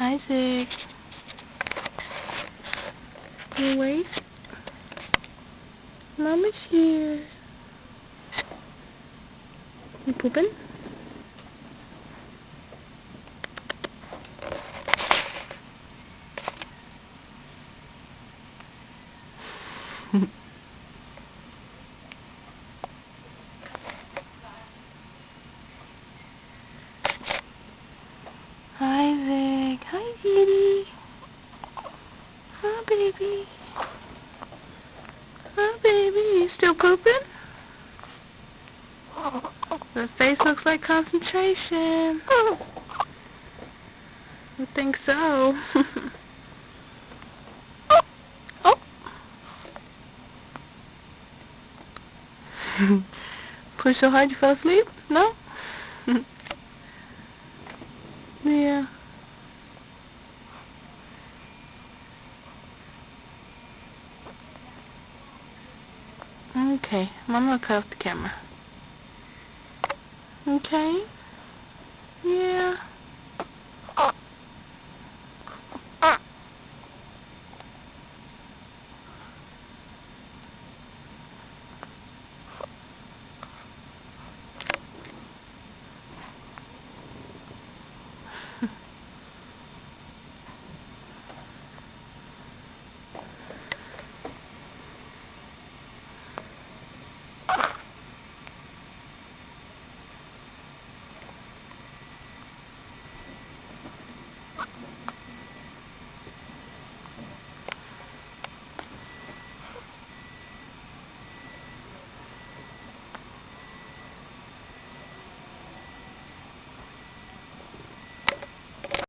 Isaac. You awake? Mama's here. You pooping? Isaac. Hi, kitty. Hi, baby. Hi, baby. You still pooping? The face looks like concentration. I think so. Oh. Push so hard you fell asleep? No? Yeah. Okay, Mama will cut off the camera. Okay? Yeah.